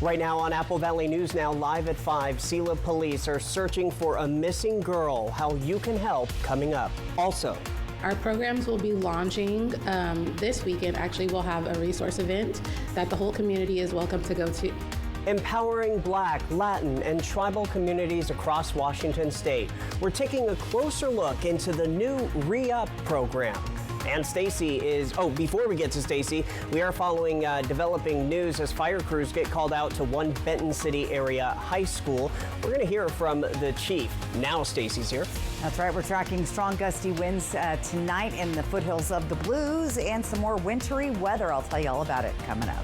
Right now on Apple Valley News Now, live at 5, Selah police are searching for a missing girl. How you can help coming up. Also, our programs will be launching this weekend. Actually, we'll have a resource event that the whole community is welcome to go to. Empowering Black, Latin, and tribal communities across Washington state. We're taking a closer look into the new Re-Up program. And Stacy is, before we get to Stacy, we are following developing news as fire crews get called out to one Benton City area high school. We're going to hear from the chief. Now Stacy's here. That's right. We're tracking strong gusty winds tonight in the foothills of the Blues and some more wintry weather. I'll tell you all about it coming up.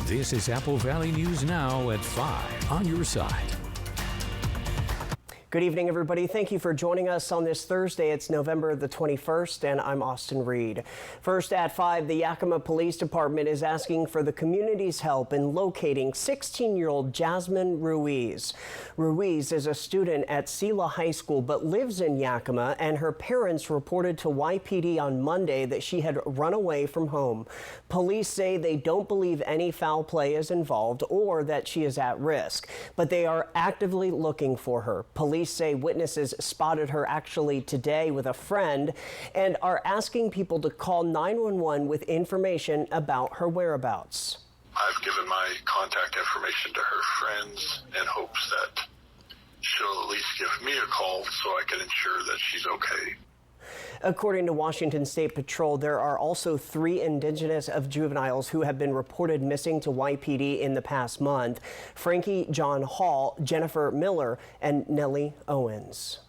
This is Apple Valley News Now at 5 on your side. Good evening, everybody. Thank you for joining us on this Thursday. It's November the 21st, and I'm Austin Reed. First at 5, the Yakima Police Department is asking for the community's help in locating 16-year-old Jasmine Ruiz. Ruiz is a student at Selah High School but lives in Yakima, and her parents reported to YPD on Monday that she had run away from home. Police say they don't believe any foul play is involved or that she is at risk, but they are actively looking for her. Police say witnesses spotted her actually today with a friend and are asking people to call 911 with information about her whereabouts. I've given my contact information to her friends in hopes that she'll at least give me a call so I can ensure that she's okay. According to Washington State Patrol, there are also 3 indigenous of juveniles who have been reported missing to YPD in the past month: Frankie John Hall, Jennifer Miller, and Nellie Owens.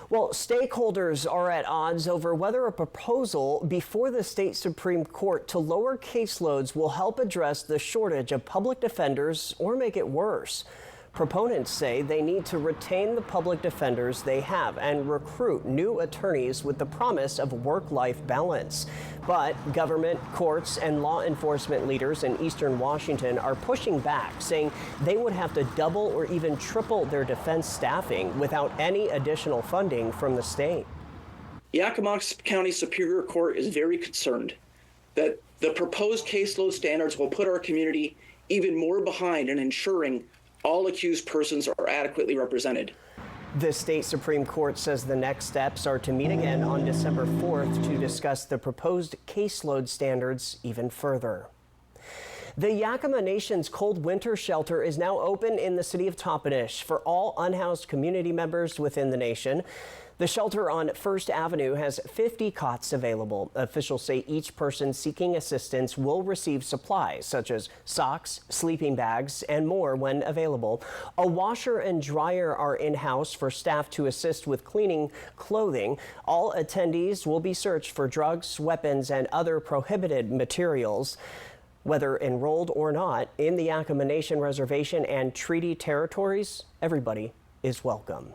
Well, stakeholders are at odds over whether a proposal before the state Supreme Court to lower caseloads will help address the shortage of public defenders or make it worse. Proponents say they need to retain the public defenders they have and recruit new attorneys with the promise of work-life balance. But government, courts, and law enforcement leaders in eastern Washington are pushing back, saying they would have to double or even triple their defense staffing without any additional funding from the state. Yakima County Superior Court is very concerned that the proposed caseload standards will put our community even more behind in ensuring all accused persons are adequately represented. The state Supreme Court says the next steps are to meet again on December 4th to discuss the proposed caseload standards even further. The Yakima Nation's cold winter shelter is now open in the city of Toppenish for all unhoused community members within the nation. The shelter on First Avenue has 50 cots available. Officials say each person seeking assistance will receive supplies such as socks, sleeping bags, and more when available. A washer and dryer are in-house for staff to assist with cleaning clothing. All attendees will be searched for drugs, weapons, and other prohibited materials. Whether enrolled or not in the Yakima Nation Reservation and treaty territories, everybody is welcome.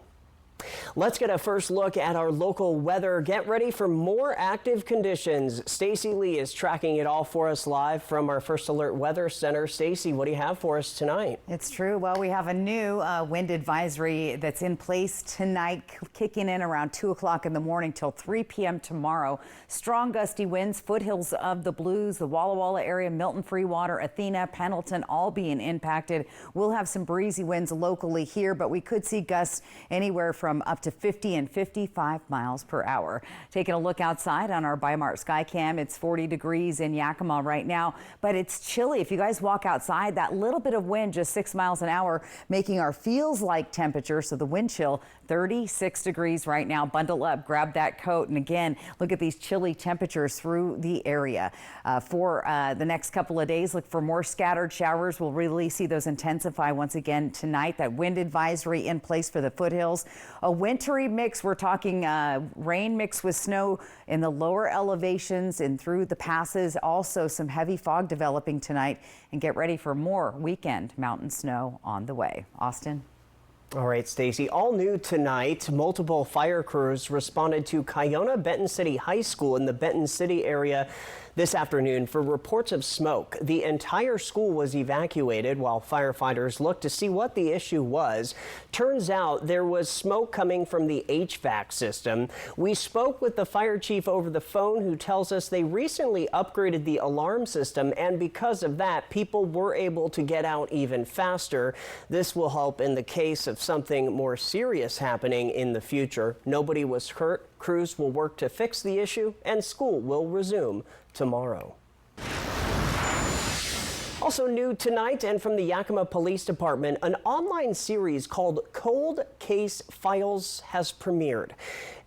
Let's get a first look at our local weather. Get ready for more active conditions. Stacy Lee is tracking it all for us live from our First Alert Weather Center. Stacy, what do you have for us tonight? It's true. Well, we have a new wind advisory that's in place tonight, kicking in around 2 o'clock in the morning till 3 p.m. tomorrow. Strong gusty winds, foothills of the Blues, the Walla Walla area, Milton, Freewater, Athena, Pendleton, all being impacted. We'll have some breezy winds locally here, but we could see gusts anywhere from up to 50 and 55 miles per hour. Taking a look outside on our Bi-Mart Skycam, it's 40 degrees in Yakima right now, but it's chilly. If you guys walk outside, that little bit of wind, just 6 miles an hour, making our feels like temperature. So the wind chill, 36 degrees right now. Bundle up, grab that coat. And again, look at these chilly temperatures through the area. For the next couple of days, look for more scattered showers. We'll really see those intensify once again tonight. That wind advisory in place for the foothills. A wintry mix. We're talking rain mixed with snow in the lower elevations and through the passes. Also some heavy fog developing tonight. And get ready for more weekend mountain snow on the way. Austin. All right, Stacy, all new tonight, multiple fire crews responded to Kiona Benton City High School in the Benton City area. This afternoon, for reports of smoke, the entire school was evacuated while firefighters looked to see what the issue was. Turns out there was smoke coming from the HVAC system. We spoke with the fire chief over the phone, who tells us they recently upgraded the alarm system, and because of that, people were able to get out even faster. This will help in the case of something more serious happening in the future. Nobody was hurt. Crews will work to fix the issue, and school will resume tomorrow. Also new tonight and from the Yakima Police Department, an online series called Cold Case Files has premiered.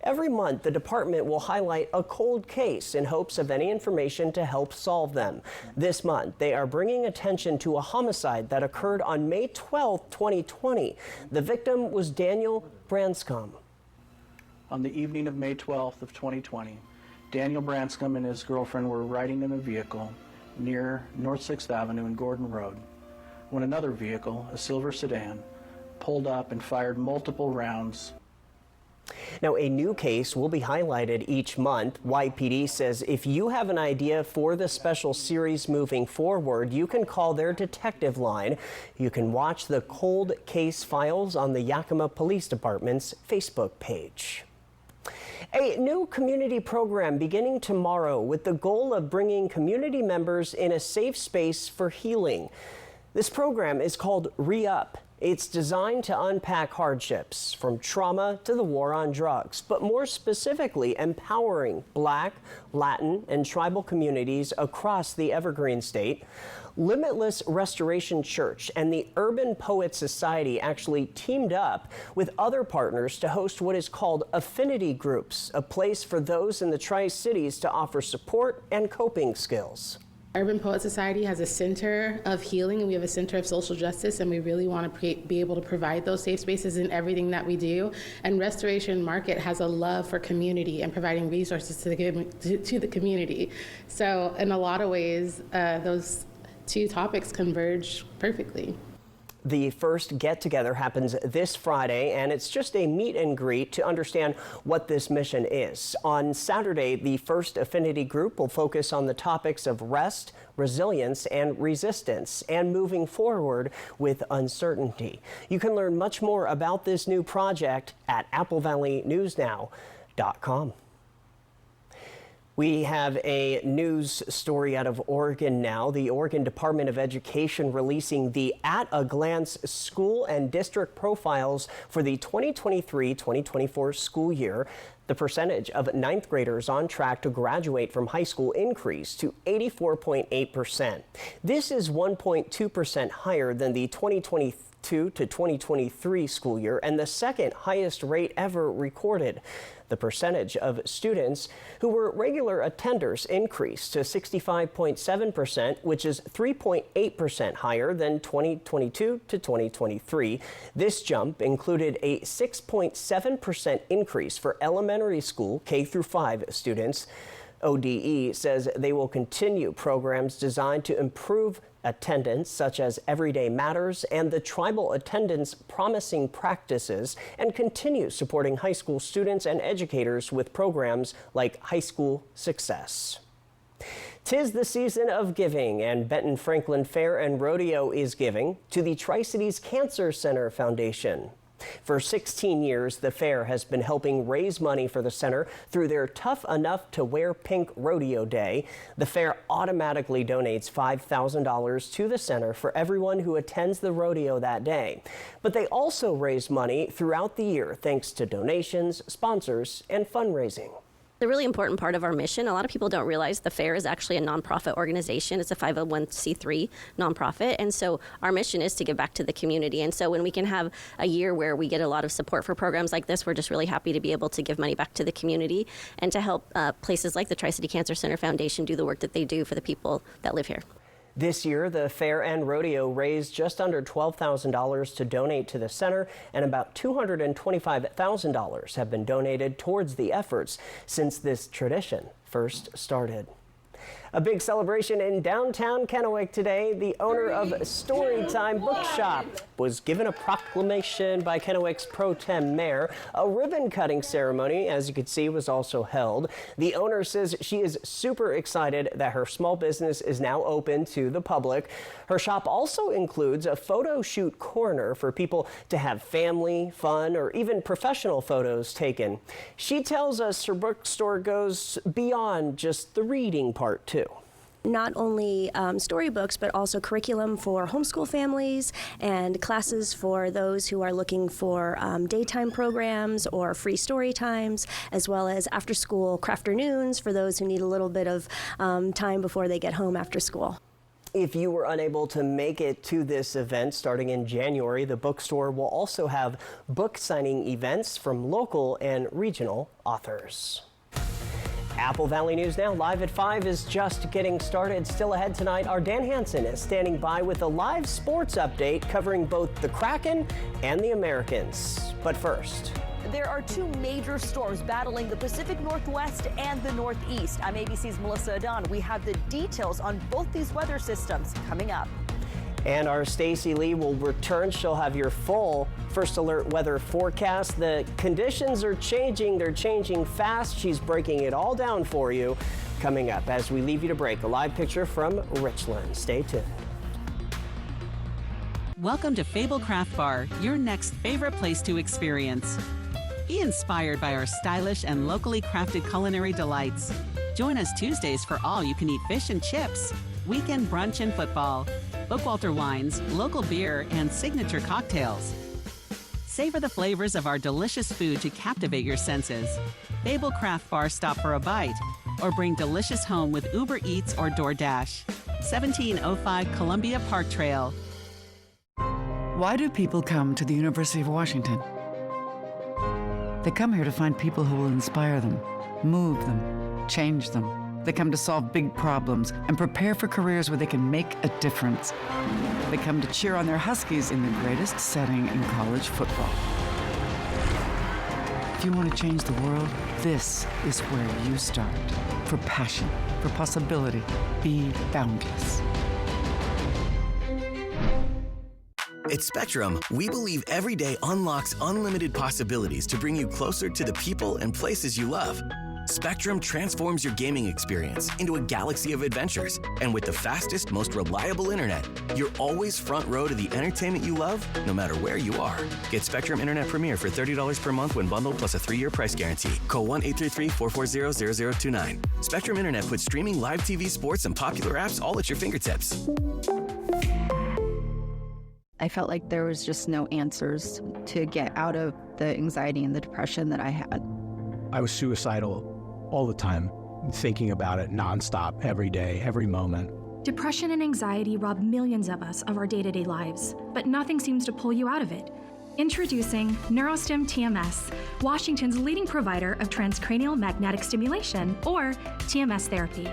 Every month, the department will highlight a cold case in hopes of any information to help solve them. This month, they are bringing attention to a homicide that occurred on May 12, 2020. The victim was Daniel Branscombe. On the evening of May 12th of 2020, Daniel Branscombe and his girlfriend were riding in a vehicle near North 6th Avenue and Gordon Road when another vehicle, a silver sedan, pulled up and fired multiple rounds. Now, a new case will be highlighted each month. YPD says if you have an idea for the special series moving forward, you can call their detective line. You can watch the Cold Case Files on the Yakima Police Department's Facebook page. A new community program beginning tomorrow with the goal of bringing community members in a safe space for healing. This program is called Re-Up. It's designed to unpack hardships from trauma to the war on drugs, but more specifically empowering Black, Latin, and tribal communities across the Evergreen State. Limitless Restoration Church and the Urban Poet Society actually teamed up with other partners to host what is called Affinity Groups, a place for those in the Tri-Cities to offer support and coping skills. Urban Poet Society has a center of healing, and we have a center of social justice, and we really want to be able to provide those safe spaces in everything that we do. And Restoration Market has a love for community and providing resources to the community. So in a lot of ways, those two topics converge perfectly. The first get-together happens this Friday, and it's just a meet and greet to understand what this mission is. On Saturday, the first affinity group will focus on the topics of rest, resilience, and resistance, and moving forward with uncertainty. You can learn much more about this new project at applevalleyNewsNow.com. We have a news story out of Oregon now. The Oregon Department of Education releasing the at-a-glance school and district profiles for the 2023-2024 school year. The percentage of ninth graders on track to graduate from high school increased to 84.8%. This is 1.2% higher than the 2022 to 2023 school year and the second highest rate ever recorded. The percentage of students who were regular attenders increased to 65.7%, which is 3.8% higher than 2022 to 2023. This jump included a 6.7% increase for elementary school K through 5 students. ODE says they will continue programs designed to improve attendance, such as Everyday Matters and the Tribal Attendance Promising Practices, and continue supporting high school students and educators with programs like High School Success. 'Tis the season of giving, and Benton Franklin Fair and Rodeo is giving to the Tri-Cities Cancer Center Foundation. For 16 years, the fair has been helping raise money for the center through their Tough Enough to Wear Pink Rodeo Day. The fair automatically donates $5,000 to the center for everyone who attends the rodeo that day. But they also raise money throughout the year thanks to donations, sponsors, and fundraising. A really important part of our mission. A lot of people don't realize the fair is actually a nonprofit organization. It's a 501c3 nonprofit. And so our mission is to give back to the community. And so when we can have a year where we get a lot of support for programs like this, we're just really happy to be able to give money back to the community and to help places like the Tri-City Cancer Center Foundation do the work that they do for the people that live here. This year, the fair and rodeo raised just under $12,000 to donate to the center, and about $225,000 have been donated towards the efforts since this tradition first started. A big celebration in downtown Kennewick today. The owner of Storytime Bookshop was given a proclamation by Kennewick's pro tem mayor. A ribbon cutting ceremony, as you can see, was also held. The owner says she is super excited that her small business is now open to the public. Her shop also includes a photo shoot corner for people to have family, fun, or even professional photos taken. She tells us her bookstore goes beyond just the reading part, too. Not only storybooks, but also curriculum for homeschool families and classes for those who are looking for daytime programs or free story times, as well as after-school crafternoons for those who need a little bit of time before they get home after school. If you were unable to make it to this event starting in January, the bookstore will also have book signing events from local and regional authors. Apple Valley News Now, live at 5 is just getting started. Still ahead tonight, our Dan Hansen is standing by with a live sports update covering both the Kraken and the Americans. But first, there are two major storms battling the Pacific Northwest and the Northeast. I'm ABC's Melissa Adon. We have the details on both these weather systems coming up. And our Stacy Lee will return. She'll have your full first alert weather forecast. The conditions are changing. They're changing fast. She's breaking it all down for you. Coming up as we leave you to break, a live picture from Richland. Stay tuned. Welcome to Fable Craft Bar, your next favorite place to experience. Be inspired by our stylish and locally crafted culinary delights. Join us Tuesdays for all-you-can-eat fish and chips, weekend brunch and football, Bookwalter wines, local beer, and signature cocktails. Savor the flavors of our delicious food to captivate your senses. Fable Craft Bar, stop for a bite, or bring delicious home with Uber Eats or DoorDash. 1705 Columbia Park Trail. Why do people come to the University of Washington? They come here to find people who will inspire them, move them, change them. They come to solve big problems and prepare for careers where they can make a difference. They come to cheer on their Huskies in the greatest setting in college football. If you want to change the world, this is where you start. For passion, for possibility, be boundless. At Spectrum, we believe every day unlocks unlimited possibilities to bring you closer to the people and places you love. Spectrum transforms your gaming experience into a galaxy of adventures. And with the fastest, most reliable internet, you're always front row to the entertainment you love, no matter where you are. Get Spectrum Internet Premier for $30 per month when bundled plus a 3-year price guarantee. Call 1-833-440-0029. Spectrum Internet puts streaming live TV, sports, and popular apps all at your fingertips. I felt like there was just no answers to get out of the anxiety and the depression that I had. I was suicidal all the time, thinking about it nonstop, every day, every moment. Depression and anxiety rob millions of us of our day-to-day lives, but nothing seems to pull you out of it. Introducing NeuroStim TMS, Washington's leading provider of transcranial magnetic stimulation, or TMS therapy.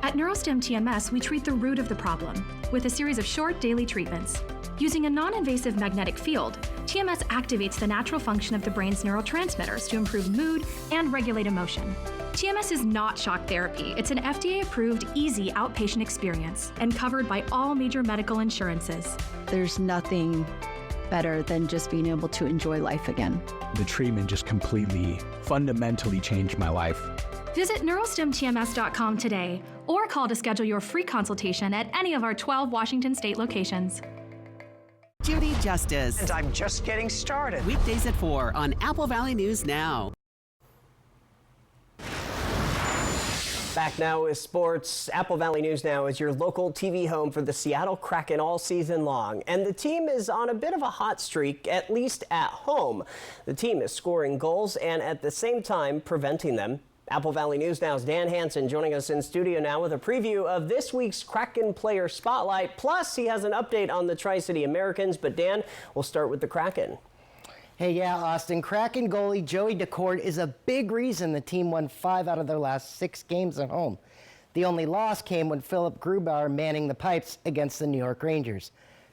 At NeuroStim TMS, we treat the root of the problem with a series of short daily treatments. Using a non-invasive magnetic field, TMS activates the natural function of the brain's neurotransmitters to improve mood and regulate emotion. TMS is not shock therapy. It's an FDA-approved, easy outpatient experience and covered by all major medical insurances. There's nothing better than just being able to enjoy life again. The treatment just completely, fundamentally changed my life. Visit neurostimtms.com today or call to schedule your free consultation at any of our 12 Washington state locations. Judy Justice. And I'm just getting started. Weekdays at 4 on Apple Valley News Now. Back now with sports. Apple Valley News Now is your local TV home for the Seattle Kraken all season long. And the team is on a bit of a hot streak, at least at home. The team is scoring goals and at the same time preventing them. Apple Valley News Now's Dan Hansen joining us in studio now with a preview of this week's Kraken Player Spotlight. Plus, he has an update on the Tri-City Americans. But Dan, we'll start with the Kraken. Hey, yeah, Austin. Kraken goalie Joey Daccord is a big reason the team won 5 out of their last 6 games at home. The only loss came when Philip Grubauer manning the pipes against the New York Rangers.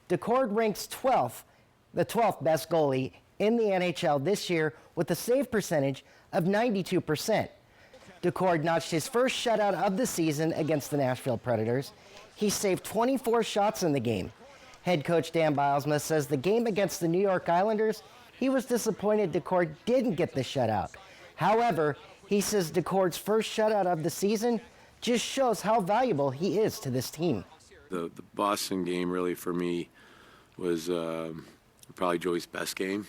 Daccord ranks 12th, the 12th best goalie in the NHL this year with a save percentage of 92%. DeCord notched his first shutout of the season against the Nashville Predators. He saved 24 shots in the game. Head coach Dan Bylsma says the game against the New York Islanders, he was disappointed DeCord didn't get the shutout. However, he says DeCord's first shutout of the season just shows how valuable he is to this team. The Boston game really for me was probably Joey's best game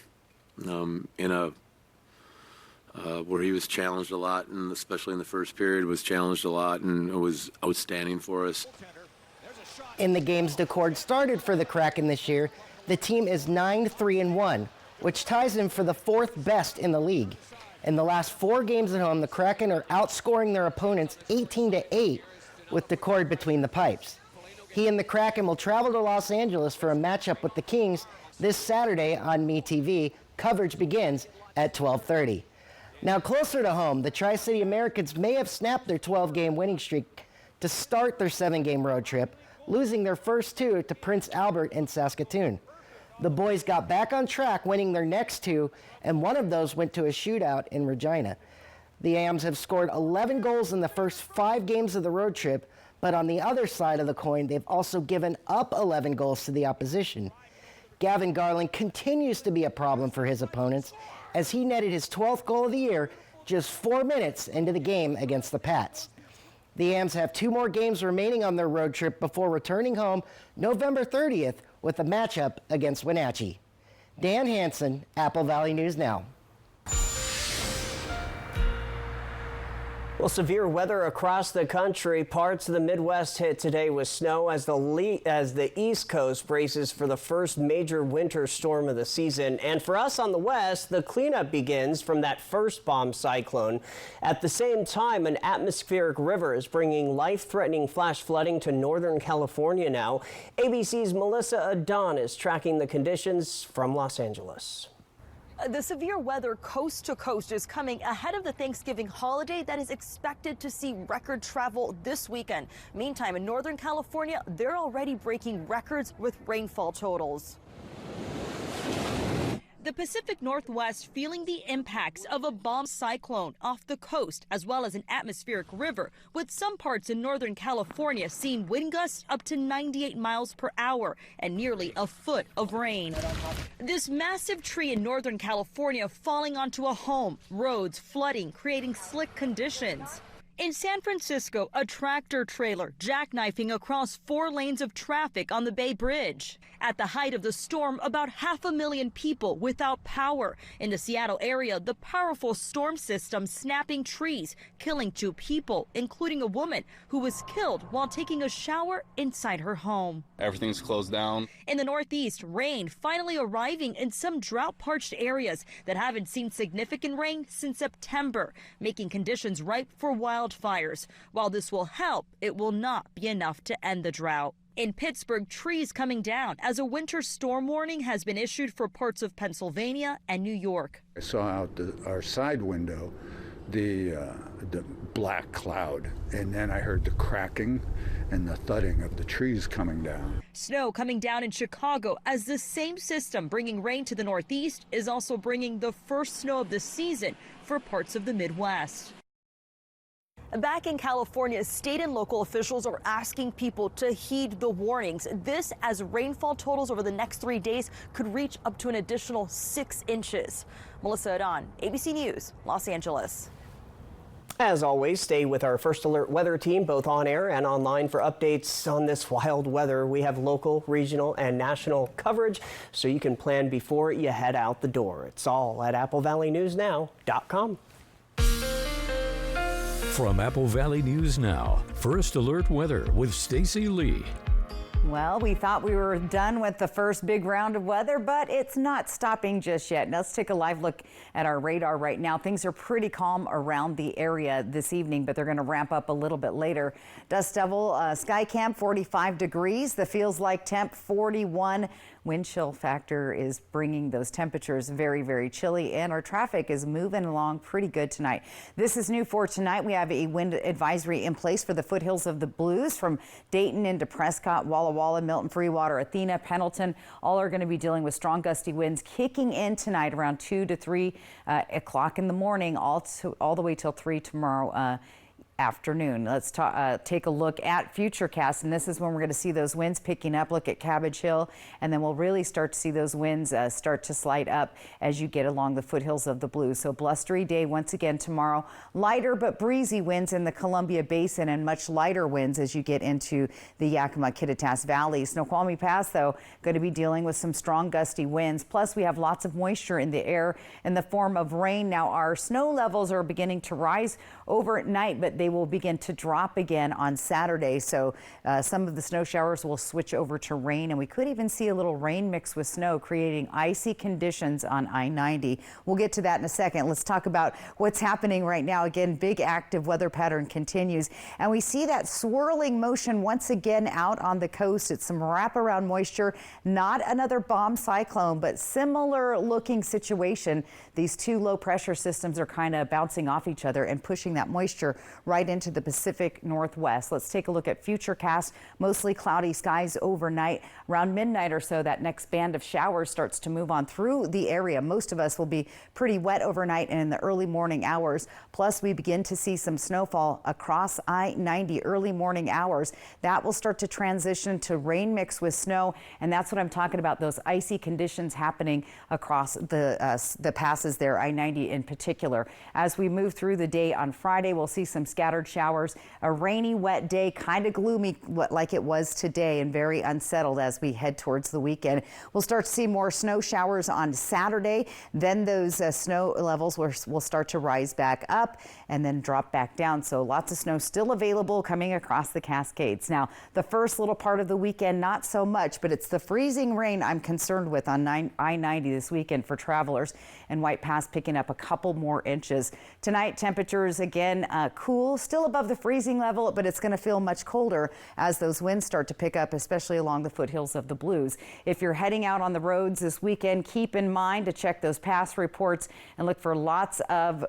where he was challenged a lot, and especially in the first period was challenged a lot, and it was outstanding for us. In the games DeCord started for the Kraken this year, the team is 9-3-1, which ties him for the 4th best in the league. In the last 4 games at home, the Kraken are outscoring their opponents 18-8 with DeCord between the pipes. He and the Kraken will travel to Los Angeles for a matchup with the Kings this Saturday on MeTV. Coverage begins at 12:30. Now closer to home, the Tri-City Americans may have snapped their 12-game winning streak to start their 7-game road trip, losing their first 2 to Prince Albert and Saskatoon. The boys got back on track, winning their next 2, and one of those went to a shootout in Regina. The Ams have scored 11 goals in the first 5 games of the road trip, but on the other side of the coin, they've also given up 11 goals to the opposition. Gavin Garland continues to be a problem for his opponents, as he netted his 12th goal of the year just 4 minutes into the game against the Pats. The Ams have 2 more games remaining on their road trip before returning home November 30th with a matchup against Wenatchee. Dan Hansen, Apple Valley News Now. Well, severe weather across the country. Parts of the Midwest hit today with snow as the East Coast braces for the first major winter storm of the season. And for us on the West, the cleanup begins from that first bomb cyclone. At the same time, an atmospheric river is bringing life-threatening flash flooding to Northern California now. ABC's Melissa Adon is tracking the conditions from Los Angeles. The severe weather coast to coast is coming ahead of the Thanksgiving holiday that is expected to see record travel this weekend. Meantime, in Northern California, they're already breaking records with rainfall totals. The Pacific Northwest feeling the impacts of a bomb cyclone off the coast, as well as an atmospheric river, with some parts in Northern California seeing wind gusts up to 98 miles per hour and nearly a foot of rain. This massive tree in Northern California falling onto a home, roads flooding, creating slick conditions. In San Francisco, a tractor trailer jackknifing across 4 lanes of traffic on the Bay Bridge. At the height of the storm, about 500,000 people without power. In the Seattle area, the powerful storm system snapping trees, killing 2 people, including a woman who was killed while taking a shower inside her home. Everything's closed down. In the Northeast, rain finally arriving in some drought-parched areas that haven't seen significant rain since September, making conditions ripe for wildfires. While this will help, it will not be enough to end the drought. In Pittsburgh, trees coming down as a winter storm warning has been issued for parts of Pennsylvania and New York. I saw out our side window the black cloud, and then I heard the cracking and the thudding of the trees coming down. Snow coming down in Chicago as the same system bringing rain to the Northeast is also bringing the first snow of the season for parts of the Midwest. Back in California, state and local officials are asking people to heed the warnings. This as rainfall totals over the next 3 days could reach up to an additional 6 inches. Melissa Adon, ABC News, Los Angeles. As always, stay with our First Alert weather team, both on air and online, for updates on this wild weather. We have local, regional, and national coverage, so you can plan before you head out the door. It's all at AppleValleyNewsNow.com. From Apple Valley News Now, First Alert weather with Stacy Lee. Well, we thought we were done with the first big round of weather, but it's not stopping just yet. Now, let's take a live look at our radar right now. Things are pretty calm around the area this evening, but they're going to ramp up a little bit later. Dust Devil, Skycam, 45 degrees. The feels like temp, 41. Wind chill factor is bringing those temperatures very, very chilly, and our traffic is moving along pretty good tonight. This is new for tonight. We have a wind advisory in place for the foothills of the Blues from Dayton into Prescott, Walla Walla, Milton, Freewater, Athena, Pendleton, all are going to be dealing with strong gusty winds kicking in tonight around 2 to 3 o'clock in the morning, all the way till 3 tomorrow afternoon. Let's take a look at Futurecast, and this is when we're going to see those winds picking up. Look at Cabbage Hill, and then we'll really start to see those winds start to slide up as you get along the foothills of the Blues. So blustery day once again tomorrow. Lighter but breezy winds in the Columbia Basin and much lighter winds as you get into the Yakima-Kittitas Valley. Snoqualmie Pass, though, going to be dealing with some strong gusty winds. Plus, we have lots of moisture in the air in the form of rain. Now, our snow levels are beginning to rise overnight, but they will begin to drop again on Saturday. So some of the snow showers will switch over to rain, and we could even see a little rain mixed with snow, creating icy conditions on I-90. We'll get to that in a second. Let's talk about what's happening right now. Again, big active weather pattern continues, and we see that swirling motion once again out on the coast. It's some wraparound moisture, not another bomb cyclone, but similar looking situation. These two low pressure systems are kind of bouncing off each other and pushing that moisture right into the Pacific Northwest. Let's take a look at Futurecast. Mostly cloudy skies overnight. Around midnight or so, that next band of showers starts to move on through the area. Most of us will be pretty wet overnight and in the early morning hours. Plus, we begin to see some snowfall across I-90 early morning hours. That will start to transition to rain mixed with snow, and that's what I'm talking about, those icy conditions happening across the passes there, I-90 in particular. As we move through the day on Friday, we'll see some scattered showers. A rainy, wet day, kind of gloomy like it was today, and very unsettled as we head towards the weekend. We'll start to see more snow showers on Saturday. Then those snow levels will start to rise back up and then drop back down. So lots of snow still available coming across the Cascades. Now, the first little part of the weekend, not so much, but it's the freezing rain I'm concerned with on I-90 this weekend for travelers, and White Pass picking up a couple more inches. Tonight, temperatures again cool, still above the freezing level, but it's going to feel much colder as those winds start to pick up, especially along the foothills of the Blues. If you're heading out on the roads this weekend, keep in mind to check those pass reports and look for lots of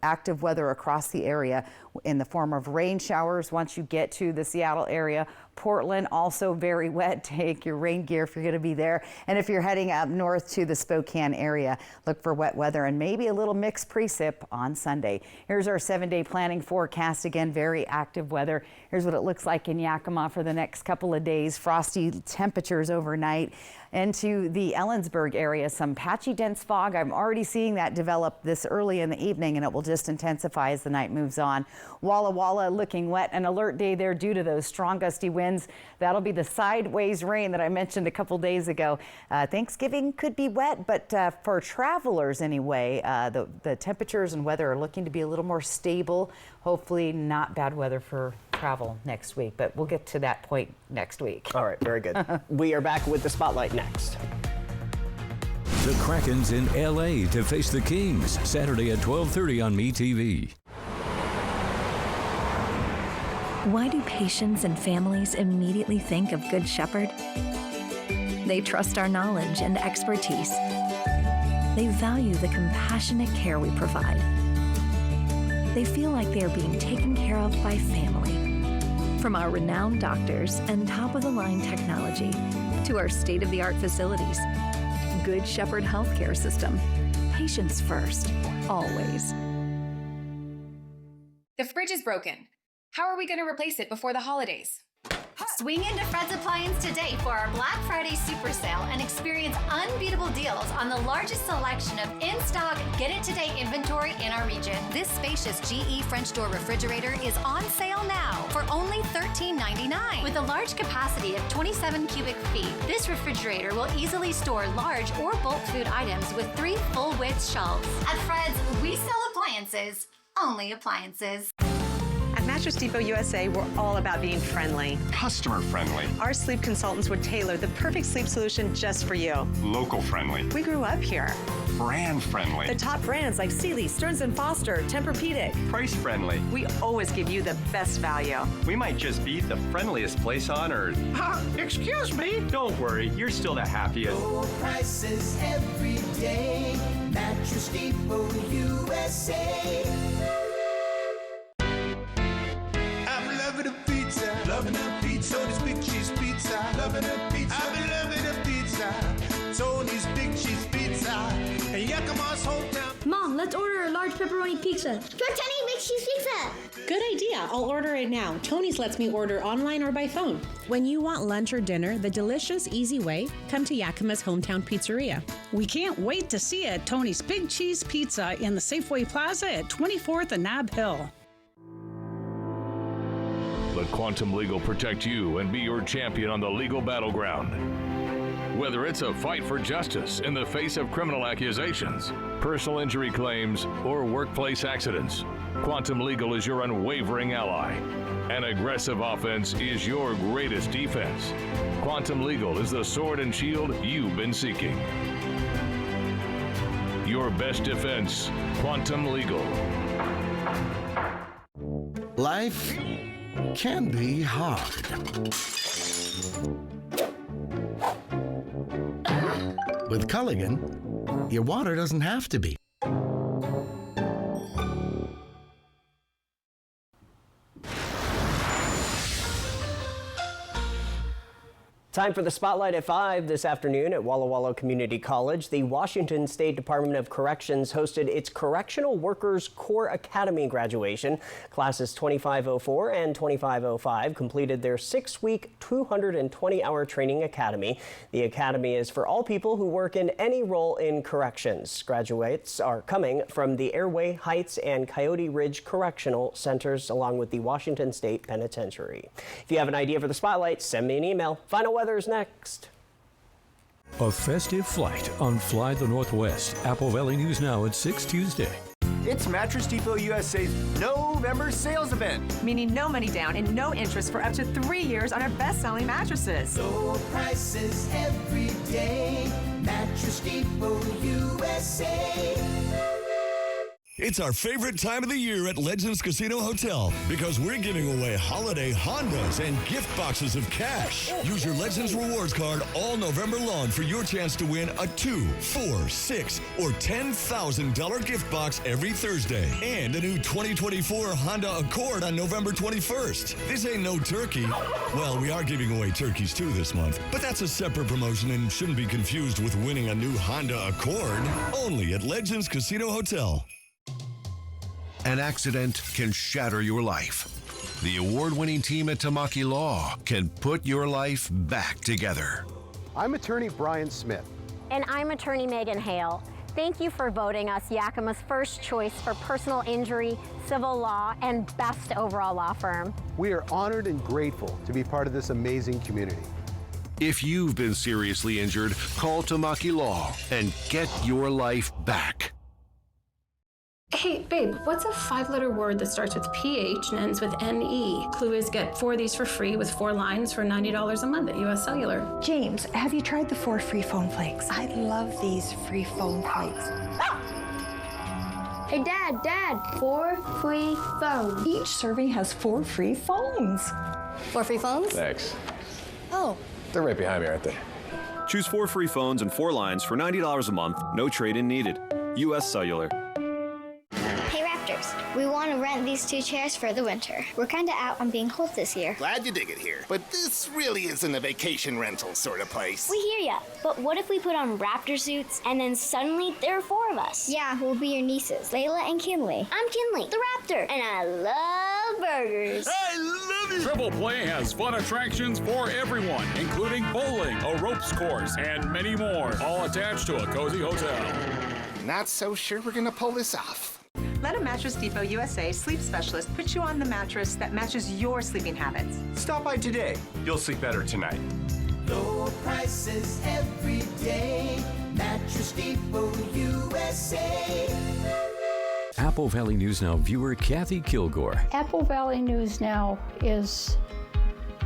active weather across the area in the form of rain showers once you get to the Seattle area. Portland, also very wet. Take your rain gear if you're going to be there. And if you're heading up north to the Spokane area, look for wet weather and maybe a little mixed precip on Sunday. Here's our 7-day planning forecast. Again, very active weather. Here's what it looks like in Yakima for the next couple of days. Frosty temperatures overnight. Into the Ellensburg area, some patchy dense fog. I'm already seeing that develop this early in the evening, and it will just intensify as the night moves on. Walla Walla looking wet. An alert day there due to those strong gusty winds. That'll be the sideways rain that I mentioned a couple days ago. Thanksgiving could be wet, but for travelers anyway, the temperatures and weather are looking to be a little more stable. Hopefully not bad weather for travel next week, but we'll get to that point next week. All right, very good. We are back with the Spotlight next. The Krakens in L.A. to face the Kings, Saturday at 12:30 on MeTV. Why do patients and families immediately think of Good Shepherd? They trust our knowledge and expertise. They value the compassionate care we provide. They feel like they are being taken care of by family. From our renowned doctors and top-of-the-line technology to our state-of-the-art facilities, Good Shepherd Healthcare System. Patients first, always. The fridge is broken. How are we going to replace it before the holidays? Swing into Fred's Appliance today for our Black Friday Super Sale and experience unbeatable deals on the largest selection of in-stock, get-it-today inventory in our region. This spacious GE French door refrigerator is on sale now for only $13.99. With a large capacity of 27 cubic feet, this refrigerator will easily store large or bulk food items with 3 full-width shelves. At Fred's, we sell appliances, only appliances. At Mattress Depot USA, we're all about being friendly. Customer friendly. Our sleep consultants would tailor the perfect sleep solution just for you. Local friendly. We grew up here. Brand friendly. The top brands like Sealy, Stearns & Foster, Tempur-Pedic. Price friendly. We always give you the best value. We might just be the friendliest place on earth. Excuse me? Don't worry, you're still the happiest. Low prices every day. Mattress Depot USA. Loving the pizza, this big cheese pizza. loving a pizza. I've been loving a pizza. Tony's Big Cheese Pizza. And Yakima's hometown. Mom, let's order a large pepperoni pizza. For Tony Big Cheese Pizza. Good idea. I'll order it now. Tony's lets me order online or by phone. When you want lunch or dinner the delicious, easy way, come to Yakima's Hometown Pizzeria. We can't wait to see you at Tony's Big Cheese Pizza in the Safeway Plaza at 24th and Nob Hill. Let Quantum Legal protect you and be your champion on the legal battleground. Whether it's a fight for justice in the face of criminal accusations, personal injury claims, or workplace accidents, Quantum Legal is your unwavering ally. An aggressive offense is your greatest defense. Quantum Legal is the sword and shield you've been seeking. Your best defense, Quantum Legal. Life can be hard. With Culligan, your water doesn't have to be. Time for the Spotlight at 5 this afternoon at Walla Walla Community College. The Washington State Department of Corrections hosted its Correctional Workers Corps Academy graduation. Classes 2504 and 2505 completed their 6-week, 220-hour training academy. The academy is for all people who work in any role in corrections. Graduates are coming from the Airway Heights and Coyote Ridge Correctional Centers, along with the Washington State Penitentiary. If you have an idea for the Spotlight, send me an email. Final weather's next. A festive flight on Fly the Northwest. Apple Valley News Now at 6 Tuesday. It's Mattress Depot USA's November sales event. Meaning no money down and no interest for up to 3 years on our best-selling mattresses. Low prices every day. Mattress Depot USA. It's our favorite time of the year at Legends Casino Hotel because we're giving away holiday Hondas and gift boxes of cash. Use your Legends Rewards card all November long for your chance to win a $2, $4, $6, or $10,000 gift box every Thursday. And a new 2024 Honda Accord on November 21st. This ain't no turkey. Well, we are giving away turkeys too this month, but that's a separate promotion and shouldn't be confused with winning a new Honda Accord. Only at Legends Casino Hotel. An accident can shatter your life. The award-winning team at Tamaki Law can put your life back together. I'm attorney Brian Smith. And I'm attorney Megan Hale. Thank you for voting us Yakima's first choice for personal injury, civil law, and best overall law firm. We are honored and grateful to be part of this amazing community. If you've been seriously injured, call Tamaki Law and get your life back. Hey, babe, what's a 5-letter word that starts with PH and ends with NE? Clue is get 4 of these for free with 4 lines for $90 a month at US Cellular. James, have you tried the 4 free phone flakes? I love these free phone flakes. Hey, Dad, 4 free phones. Each serving has 4 free phones. 4 free phones? Thanks. Oh. They're right behind me, aren't they? Choose 4 free phones and 4 lines for $90 a month, no trade-in needed. US Cellular. We want to rent these 2 chairs for the winter. We're kind of out on being cold this year. Glad you dig it here, but this really isn't a vacation rental sort of place. We hear ya, but what if we put on Raptor suits and then suddenly there are 4 of us? Yeah, we'll be your nieces, Layla and Kinley. I'm Kinley, the Raptor, and I love burgers. I love it! Triple Play has fun attractions for everyone, including bowling, a ropes course, and many more, all attached to a cozy hotel. Not so sure we're gonna pull this off. Let a Mattress Depot USA sleep specialist put you on the mattress that matches your sleeping habits. Stop by today. You'll sleep better tonight. Low prices every day. Mattress Depot USA. Apple Valley News Now viewer Kathy Kilgore. Apple Valley News Now is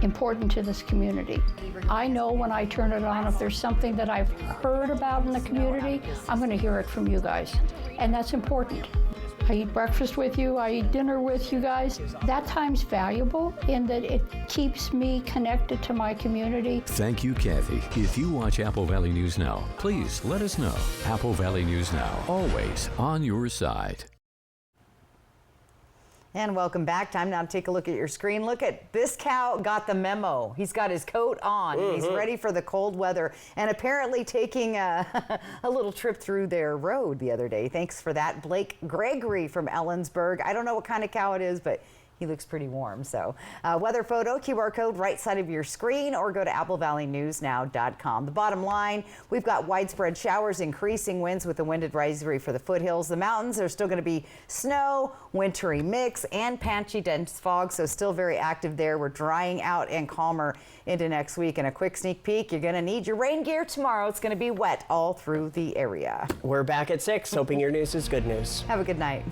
important to this community. I know when I turn it on, if there's something that I've heard about in the community, I'm going to hear it from you guys. And that's important. I eat breakfast with you, I eat dinner with you guys. That time's valuable in that it keeps me connected to my community. Thank you, Kathy. If you watch Apple Valley News Now, please let us know. Apple Valley News Now, always on your side. And welcome back. Time now to take a look at your screen. Look at this cow got the memo. He's got his coat on. And he's ready for the cold weather and apparently taking a little trip through their road the other day. Thanks for that, Blake Gregory from Ellensburg. I don't know what kind of cow it is, but he looks pretty warm. So weather photo, QR code right side of your screen, or go to applevalleyNewsNow.com. The bottom line, we've got widespread showers, increasing winds with a wind advisory for the foothills. The mountains are still going to be snow, wintry mix, and patchy dense fog. So still very active there. We're drying out and calmer into next week. And a quick sneak peek, you're going to need your rain gear tomorrow. It's going to be wet all through the area. We're back at 6, hoping your news is good news. Have a good night.